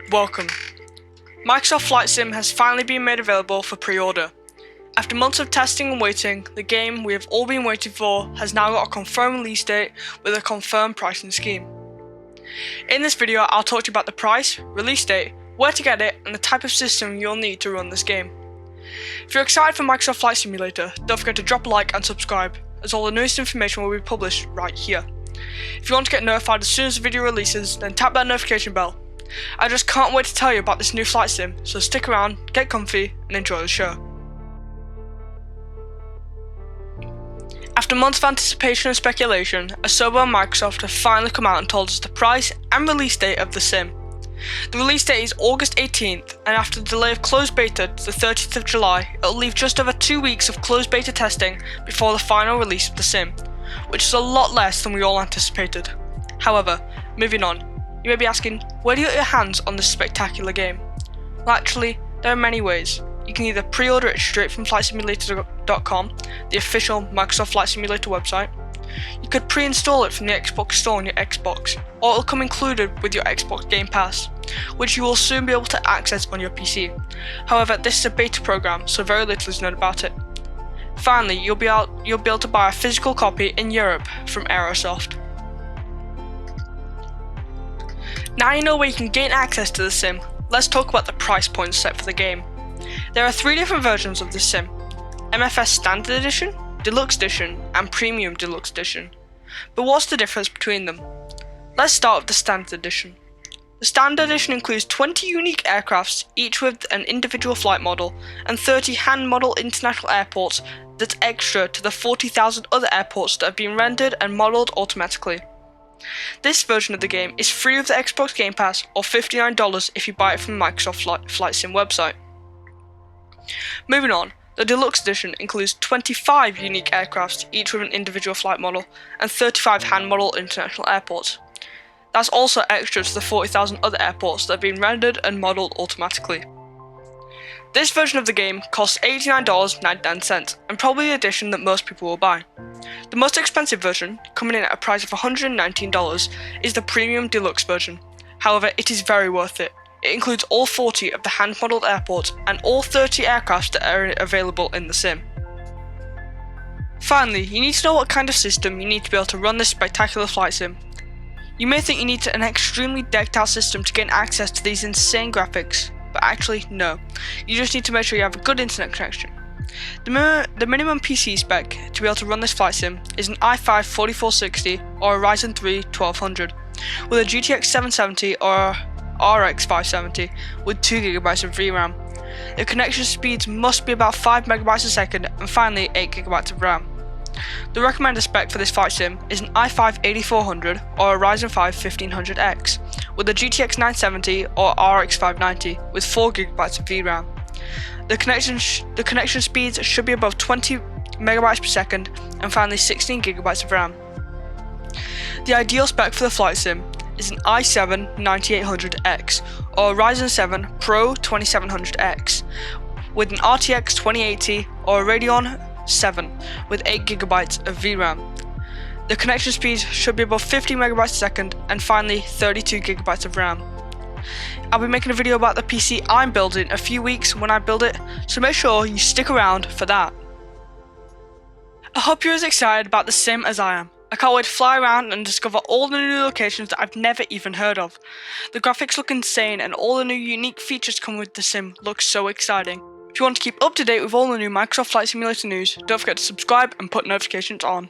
Welcome. Microsoft Flight Sim has finally been made available for pre-order. After months of testing and waiting, the game we have all been waiting for has now got a confirmed release date with a confirmed pricing scheme. In this video, I'll talk to you about the price, release date, where to get it, and the type of system you'll need to run this game. If you're excited for Microsoft Flight Simulator, don't forget to drop a like and subscribe, as all the newest information will be published right here. If you want to get notified as soon as the video releases, then tap that notification bell. I just can't wait to tell you about this new flight sim, so stick around, get comfy, and enjoy the show. After months of anticipation and speculation, Asobo and Microsoft have finally come out and told us the price and release date of the sim. The release date is August 18th, and after the delay of closed beta to the 30th of July, it'll leave just over 2 weeks of closed beta testing before the final release of the sim, which is a lot less than we all anticipated. However, moving on, you may be asking, where do you get your hands on this spectacular game? Well, actually, there are many ways. You can either pre-order it straight from flightsimulator.com, the official Microsoft Flight Simulator website. You could pre-install it from the Xbox store on your Xbox, or it'll come included with your Xbox Game Pass, which you will soon be able to access on your PC. However, this is a beta program, so very little is known about it. Finally, you'll be able to buy a physical copy in Europe from Aerosoft. Now you know where you can gain access to the sim, let's talk about the price points set for the game. There are 3 different versions of this sim: MFS Standard Edition, Deluxe Edition, and Premium Deluxe Edition. But what's the difference between them? Let's start with the Standard Edition. The Standard Edition includes 20 unique aircrafts, each with an individual flight model, and 30 hand-model international airports that's extra to the 40,000 other airports that have been rendered and modelled automatically. This version of the game is free with the Xbox Game Pass, or $59 if you buy it from the Microsoft Flight Sim website. Moving on, the Deluxe Edition includes 25 unique aircrafts, each with an individual flight model, and 35 hand-model international airports. That's also extra to the 40,000 other airports that have been rendered and modelled automatically. This version of the game costs $89.99, and probably the edition that most people will buy. The most expensive version, coming in at a price of $119, is the Premium Deluxe version. However, it is very worth it. It includes all 40 of the hand-modelled airports and all 30 aircraft that are available in the sim. Finally, you need to know what kind of system you need to be able to run this spectacular flight sim. You may think you need an extremely decked out system to gain access to these insane graphics, but actually no. You just need to make sure you have a good internet connection. The minimum PC spec to be able to run this flight sim is an i5 4460 or a Ryzen 3 1200, with a GTX 770 or RX 570 with 2GB of VRAM. The connection speeds must be about 5 MB a second, and finally 8GB of RAM. The recommended spec for this flight sim is an i5 8400 or a Ryzen 5 1500X with a GTX 970 or RX 590 with 4GB of VRAM. The connection speeds should be above 20 MB per second, and finally 16GB of RAM. The ideal spec for the flight sim is an i7 9800X or a Ryzen 7 Pro 2700X with an RTX 2080 or a Radeon 7 with 8GB of VRAM. The connection speed should be above 50 MB a second, and finally 32GB of RAM. I'll be making a video about the PC I'm building a few weeks when I build it, so make sure you stick around for that. I hope you're as excited about the sim as I am. I can't wait to fly around and discover all the new locations that I've never even heard of. The graphics look insane, and all the new unique features come with the sim look so exciting. If you want to keep up to date with all the new Microsoft Flight Simulator news, don't forget to subscribe and put notifications on.